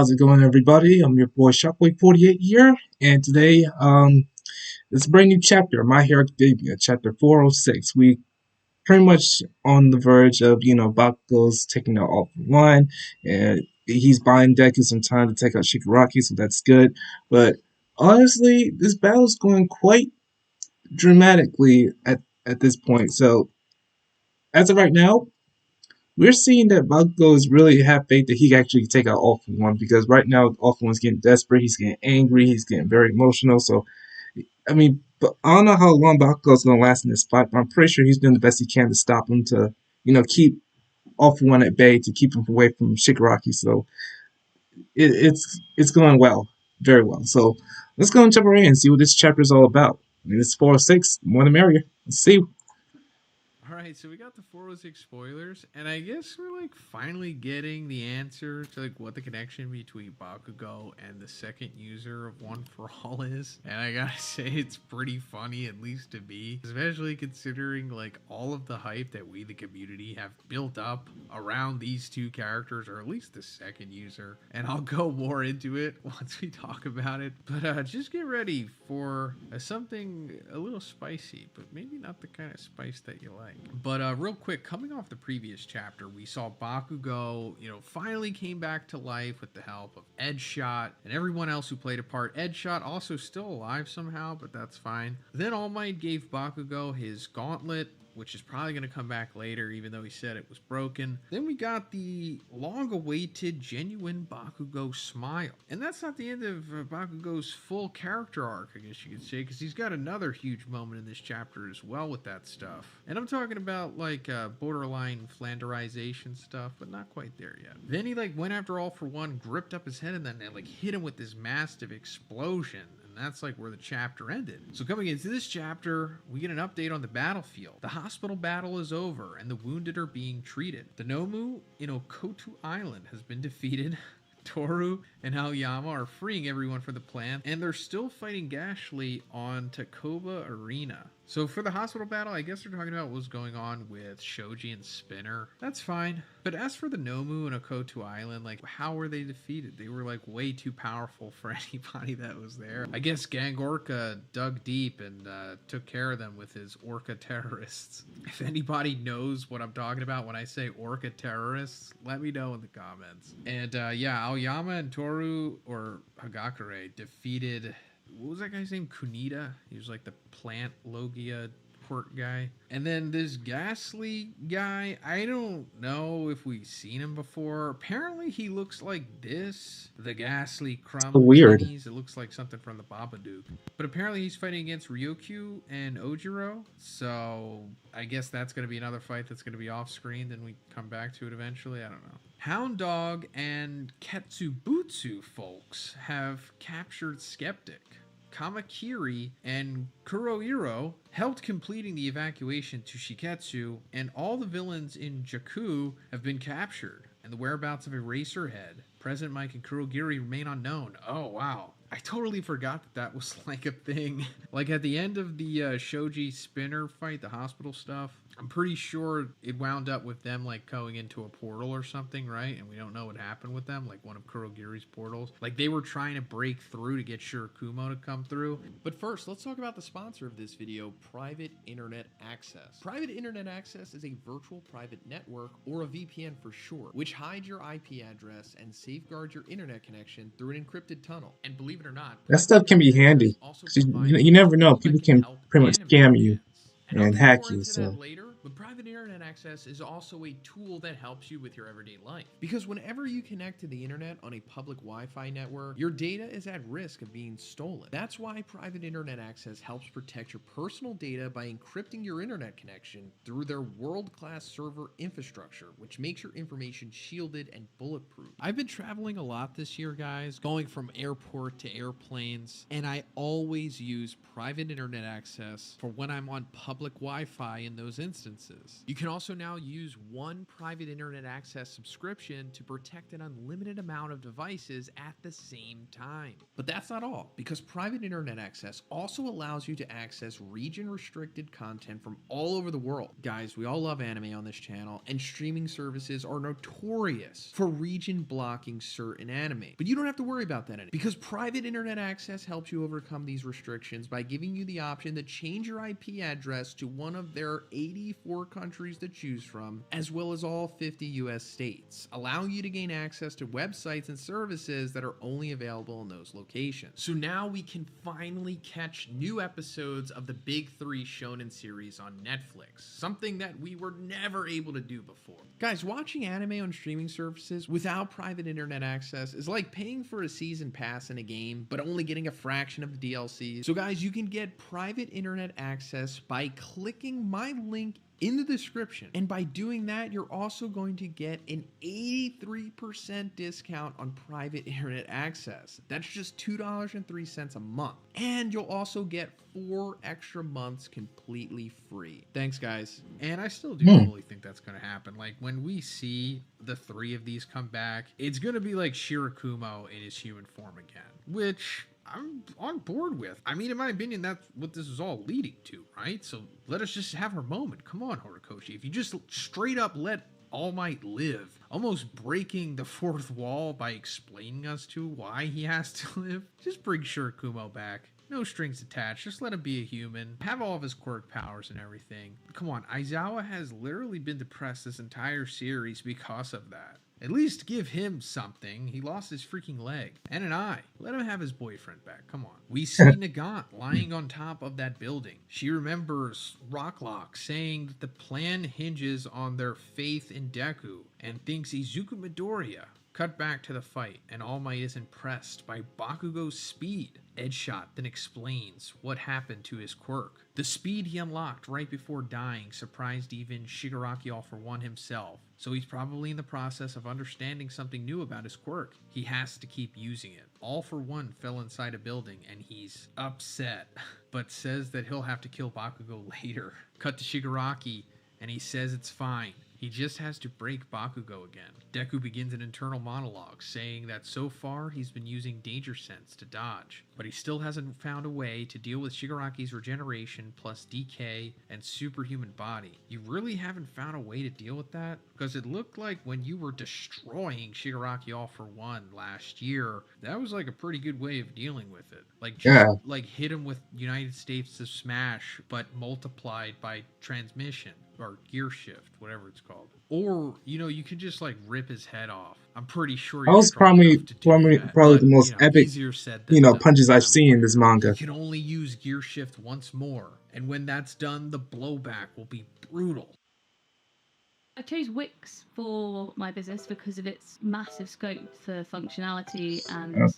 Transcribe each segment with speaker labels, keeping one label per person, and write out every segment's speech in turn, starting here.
Speaker 1: How's it going, everybody? I'm your boy Shockwave48 here, and today, it's a brand new chapter of My Hero Academia, chapter 406. We pretty much on the verge of, Bakugo's taking out All For One, and he's buying Deku some time to take out Shigaraki, so that's good. But honestly, this battle's going quite dramatically at this point. So, as of right now, we're seeing that Bakugo is really have faith that he can actually take out All For One because right now All For One's getting desperate, he's getting angry, he's getting very emotional. So I mean, but I don't know how long Bakugo's gonna last in this fight, but I'm pretty sure he's doing the best he can to stop him to, keep All For One at bay to keep him away from Shigaraki. So it's going well, very well. So let's go and jump right in and see what this chapter is all about. I mean, it's 406, more the merrier. Let's see.
Speaker 2: All right, so we got the 406 spoilers, and I guess we're like finally getting the answer to like what the connection between Bakugo and the second user of One for All is. And I gotta say, it's pretty funny, at least to me, especially considering like all of the hype that we, the community, have built up around these two characters, or at least the second user. And I'll go more into it once we talk about it. But just get ready for something a little spicy, but maybe not the kind of spice that you like. But real quick, coming off the previous chapter, we saw Bakugo, finally came back to life with the help of Edgeshot and everyone else who played a part. Edgeshot also still alive somehow, but that's fine. Then All Might gave Bakugo his gauntlet, which is probably going to come back later, even though he said it was broken. Then we got the long-awaited genuine Bakugo smile. And that's not the end of Bakugo's full character arc, I guess you could say, because he's got another huge moment in this chapter as well with that stuff. And I'm talking about, like, borderline Flanderization stuff, but not quite there yet. Then he, went after All For One, gripped up his head, and then, hit him with this massive explosion. And that's where the chapter ended. So coming into this chapter, we get an update on the battlefield. The hospital battle is over and the wounded are being treated. The Nomu in Okotu Island has been defeated. Toru and Aoyama are freeing everyone from the plant, and they're still fighting Gashly on Takoba Arena. So for the hospital battle, I guess they're talking about what's going on with Shoji and Spinner. That's fine. But as for the Nomu and Okotu Island, how were they defeated? They were way too powerful for anybody that was there. I guess Gang Orca dug deep and took care of them with his Orca terrorists. If anybody knows what I'm talking about when I say Orca terrorists, let me know in the comments. And yeah, Aoyama and Toru, or Hagakure, defeated, what was that guy's name? Kunita? He was the plant Logia quirk guy. And then this Gashly guy, I don't know if we've seen him before. Apparently he looks like this. The Gashly
Speaker 1: So
Speaker 2: Crumb
Speaker 1: weird.
Speaker 2: Tinnies. It looks like something from the Babadook. But apparently he's fighting against Ryukyu and Ojiro. So I guess that's going to be another fight that's going to be off screen. Then we come back to it eventually. I don't know. Hound Dog and Ketsubutsu folks have captured Skeptic. Kamakiri and Kurohiro helped completing the evacuation to Shiketsu, and all the villains in Jakku have been captured, and the whereabouts of Eraserhead, President Mike, and Kurogiri remain unknown. Oh, wow. I totally forgot that was a thing. At the end of the Shoji Spinner fight, the hospital stuff, I'm pretty sure it wound up with them going into a portal or something, right? And we don't know what happened with them, one of Kurogiri's portals. They were trying to break through to get Shirakumo to come through.
Speaker 3: But first, let's talk about the sponsor of this video, Private Internet Access. Private Internet Access is a virtual private network, or a VPN for short, which hides your IP address and safeguards your internet connection through an encrypted tunnel. And believe it or not,
Speaker 1: That stuff can be handy. 'Cause you never know. People can pretty much scam you
Speaker 3: and I'll
Speaker 1: and
Speaker 3: get
Speaker 1: hack
Speaker 3: more
Speaker 1: you.
Speaker 3: into that
Speaker 1: So
Speaker 3: later, but private internet access is also a tool that helps you with your everyday life. Because whenever you connect to the internet on a public Wi-Fi network, your data is at risk of being stolen. That's why private internet access helps protect your personal data by encrypting your internet connection through their world-class server infrastructure, which makes your information shielded and bulletproof.
Speaker 2: I've been traveling a lot this year, guys, going from airport to airplanes, and I always use private internet access for when I'm on public Wi-Fi in those instances.
Speaker 3: licenses. You can also now use one private internet access subscription to protect an unlimited amount of devices at the same time. But that's not all, because private internet access also allows you to access region-restricted content from all over the world. Guys, we all love anime on this channel, and streaming services are notorious for region blocking certain anime. But you don't have to worry about that anymore, because private internet access helps you overcome these restrictions by giving you the option to change your IP address to one of their 84 countries to choose from, as well as all 50 US states, allowing you to gain access to websites and services that are only available in those locations. So now we can finally catch new episodes of the Big Three Shonen series on Netflix, something that we were never able to do before. Guys, watching anime on streaming services without private internet access is like paying for a season pass in a game, but only getting a fraction of the DLCs. So guys, you can get private internet access by clicking my link in the description. And by doing that, you're also going to get an 83% discount on private internet access. That's just $2.03 a month. And you'll also get 4 extra months completely free. Thanks, guys.
Speaker 2: And I still do fully think that's going to happen. Like, when we see the 3 of these come back, it's going to be like Shirakumo in his human form again, which I'm on board with. I mean, in my opinion, that's what this is all leading to, right? So let us just have her moment. Come on, Horikoshi. If you just straight up let All Might live, almost breaking the fourth wall by explaining us to why he has to live, just bring Shirakumo back. No strings attached. Just let him be a human. Have all of his quirk powers and everything. Come on, Aizawa has literally been depressed this entire series because of that. At least give him something. He lost his freaking leg. And an eye. Let him have his boyfriend back. Come on. We see Nagant lying on top of that building. She remembers Rocklock saying that the plan hinges on their faith in Deku and thinks Izuku Midoriya. Cut back to the fight, and All Might is impressed by Bakugo's speed. Edgeshot then explains what happened to his quirk. The speed he unlocked right before dying surprised even Shigaraki All For One himself, so he's probably in the process of understanding something new about his quirk. He has to keep using it. All For One fell inside a building and he's upset, but says that he'll have to kill Bakugo later. Cut to Shigaraki and he says it's fine. He just has to break Bakugo again. Deku begins an internal monologue saying that so far he's been using Danger Sense to dodge, but he still hasn't found a way to deal with Shigaraki's regeneration plus decay and superhuman body. You really haven't found a way to deal with that? Because it looked like when you were destroying Shigaraki All For One last year, that was like a pretty good way of dealing with it. Like just like hit him with United States of Smash, but multiplied by transmission or gear shift, whatever it's called. Or, you know, you could just like rip his head off. I'm pretty sure
Speaker 1: That was probably the most epic,
Speaker 2: easier said than done.
Speaker 1: punches I've seen in this manga.
Speaker 2: You can only use gear shift once more, and when that's done, the blowback will be brutal.
Speaker 4: I chose Wix for my business because of its massive scope for functionality and...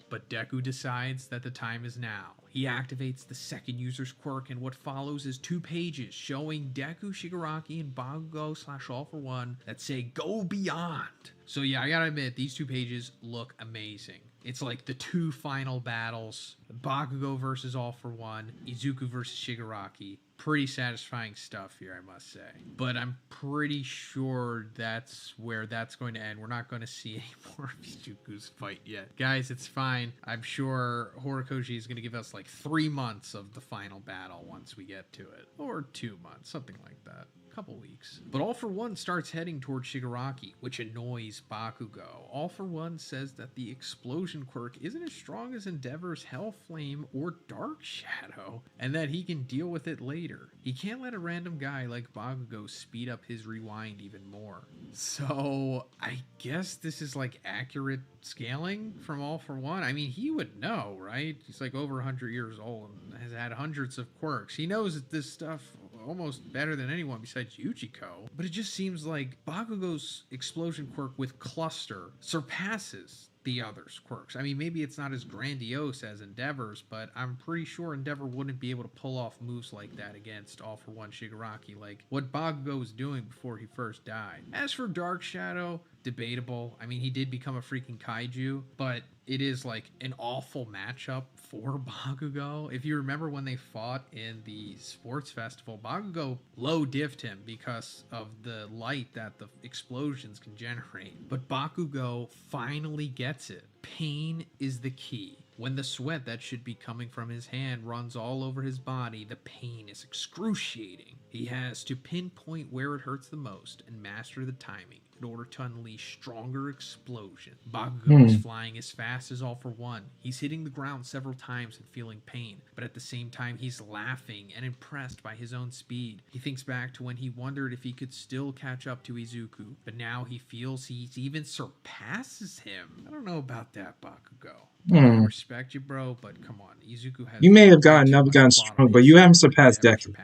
Speaker 2: But Deku decides that the time is now. He activates the second user's quirk, and what follows is 2 pages showing Deku, Shigaraki, and Bakugo / All For One that say go beyond. So yeah, I gotta admit, these 2 pages look amazing. It's like the 2 final battles, Bakugo versus All For One, Izuku versus Shigaraki. Pretty satisfying stuff here, I must say. But I'm pretty sure that's where that's going to end. We're not going to see any more of Izuku's fight yet. Guys, it's fine. I'm sure Horikoshi is going to give us like 3 months of the final battle once we get to it. Or 2 months, something like that. Couple weeks. But All For One starts heading towards Shigaraki, which annoys Bakugo. All For One says that the explosion quirk isn't as strong as Endeavor's Hell Flame or Dark Shadow, and that he can deal with it later. He can't let a random guy like Bakugo speed up his rewind even more. So I guess this is like accurate scaling from All For One. I mean, he would know, right? He's like over 100 years old and has had hundreds of quirks. He knows that this stuff almost better than anyone besides Yujiko. But it just seems like Bakugo's explosion quirk with Cluster surpasses the others' quirks. I mean, maybe it's not as grandiose as Endeavor's, but I'm pretty sure Endeavor wouldn't be able to pull off moves like that against All For One Shigaraki, like what Bakugo was doing before he first died. As for Dark Shadow, debatable. I mean, he did become a freaking kaiju, but it is like an awful matchup for Bakugo. If you remember when they fought in the sports festival, Bakugo low diffed him because of the light that the explosions can generate. But Bakugo finally gets it. Pain is the key. When the sweat that should be coming from his hand runs all over his body, the pain is excruciating. He has to pinpoint where it hurts the most and master the timing in order to unleash stronger explosion. Bakugo is flying as fast as All for One. He's hitting the ground several times and feeling pain, but at the same time he's laughing and impressed by his own speed. He thinks back to when he wondered if he could still catch up to Izuku, but now he feels he even surpasses him. I don't know about that, Bakugo. I respect you, bro, but come on, Izuku has.
Speaker 1: You may have gotten strong, but you haven't surpassed Deku.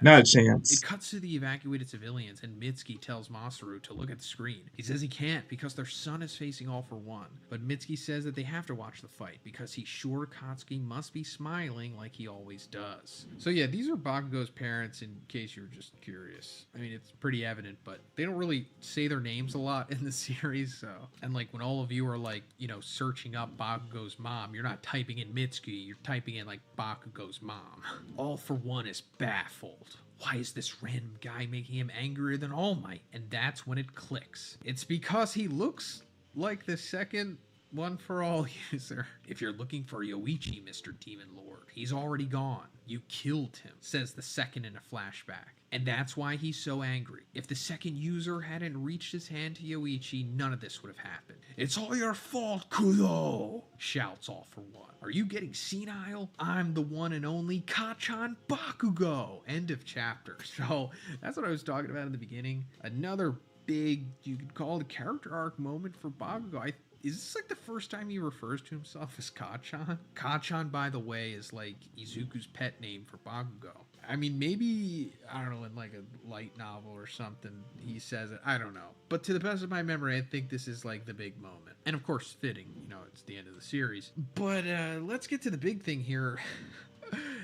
Speaker 1: Not a chance.
Speaker 2: It cuts to the evacuated civilians, and Mitsuki tells Masaru to look at the screen. He says he can't because their son is facing All for One, but Mitsuki says that they have to watch the fight because he's sure Katsuki must be smiling like he always does. So yeah, these are Bakugo's parents, in case you're just curious. I mean, it's pretty evident, but they don't really say their names a lot in the series. So, and like when all of you are like, you know, searching up Bakugo's mom, you're not typing in Mitsuki, you're typing in like Bakugo's mom. All for One is baffled. Why is this random guy making him angrier than All Might? And that's when it clicks. It's because he looks like the second One for All user. If you're looking for Yoichi, Mr. Demon Lord, he's already gone. You killed him, says the second in a flashback. And that's why he's so angry. If the second user hadn't reached his hand to Yoichi, none of this would have happened. It's all your fault, Kudo, shouts All for One. Are you getting senile? I'm the one and only Kacchan Bakugo. End of chapter. So that's what I was talking about in the beginning. Another big, you could call it a character arc moment for Bakugo. Is this like the first time he refers to himself as Kacchan? Kacchan, by the way, is like Izuku's pet name for Bakugo. I mean, maybe, I don't know, in like a light novel or something, he says it. I don't know. But to the best of my memory, I think this is like the big moment. And of course, fitting, you know, it's the end of the series. But let's get to the big thing here.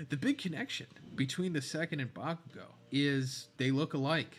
Speaker 2: The big connection between the second and Bakugo is they look alike.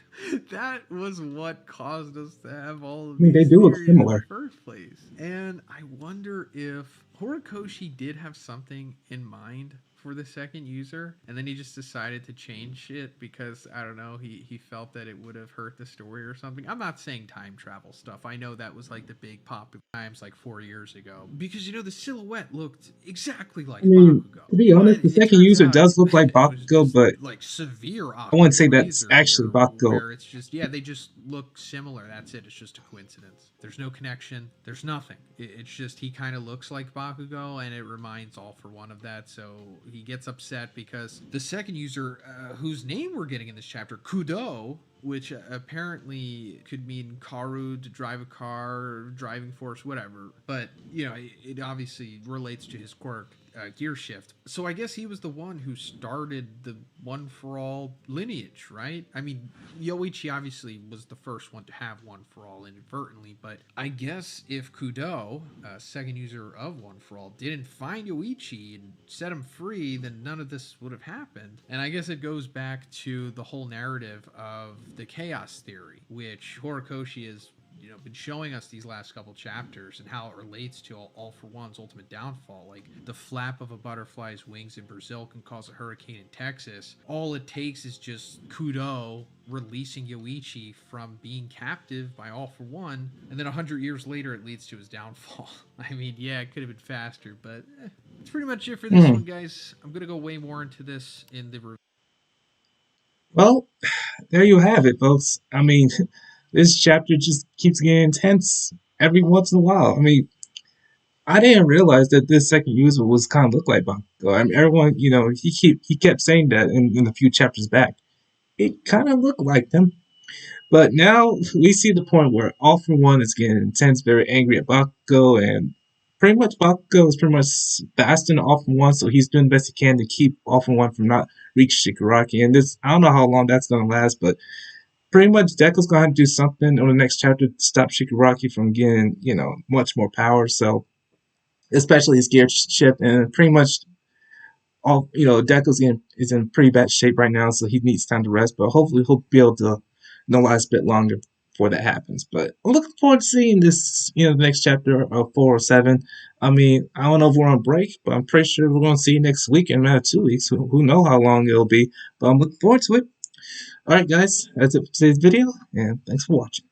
Speaker 2: That was what caused us to have all of these
Speaker 1: they do look
Speaker 2: theories
Speaker 1: similar.
Speaker 2: in the first place. And I wonder if Horikoshi did have something in mind for the second user, and then he just decided to change it because, I don't know, he felt that it would have hurt the story or something. I'm not saying time travel stuff. I know that was like the big pop of times like 4 years ago. Because, you know, the silhouette looked exactly like Bakugo.
Speaker 1: To be honest, the second user does look like Bakugo, but
Speaker 2: like severe
Speaker 1: I wouldn't say that's actually Bakugo.
Speaker 2: Where it's just, yeah, they just look similar. That's it. It's just a coincidence. There's no connection. There's nothing. It's just he kind of looks like Bakugo, and it reminds All for One of that. So he gets upset because the second user, whose name we're getting in this chapter, Kudo, which apparently could mean Karu, to drive a car, driving force, whatever. But, you know, it obviously relates to his quirk, Gear Shift. So I guess he was the one who started the One for All lineage, right? I mean, Yoichi obviously was the first one to have One for All inadvertently, but I guess if Kudo, second user of One for All, didn't find Yoichi and set him free, then none of this would have happened. And I guess it goes back to the whole narrative of the Chaos Theory, which Horikoshi is, you know, been showing us these last couple chapters and how it relates to All for One's ultimate downfall. Like the flap of a butterfly's wings in Brazil can cause a hurricane in Texas. All it takes is just Kudo releasing Yoichi from being captive by All for One, and then 100 years later it leads to his downfall. I mean, yeah, it could have been faster, but that's pretty much it for this one, guys. I'm gonna go way more into this in the review.
Speaker 1: Well, there you have it, folks. I mean, this chapter just keeps getting intense every once in a while. I mean, I didn't realize that this second user was kind of look like Bakugo. I mean, everyone, you know, he kept saying that in a few chapters back. It kind of looked like them. But now we see the point where All for One is getting intense, very angry at Bakugo, and pretty much Bakugo is pretty much fasting All for One, so he's doing the best he can to keep All for One from not reaching Shigaraki. And this, I don't know how long that's going to last, but pretty much Deku's going to have to do something on the next chapter to stop Shigaraki from getting, you know, much more power. So, especially his gear shift, and pretty much all, you know, is in pretty bad shape right now, so he needs time to rest. But hopefully he'll be able to last a bit longer. before that happens. But I'm looking forward to seeing this, the next chapter of 407. I mean, I don't know if we're on break, but I'm pretty sure we're going to see you next week in about 2 weeks. Who know how long it'll be, but I'm looking forward to it. Alright guys, that's it for today's video, and thanks for watching.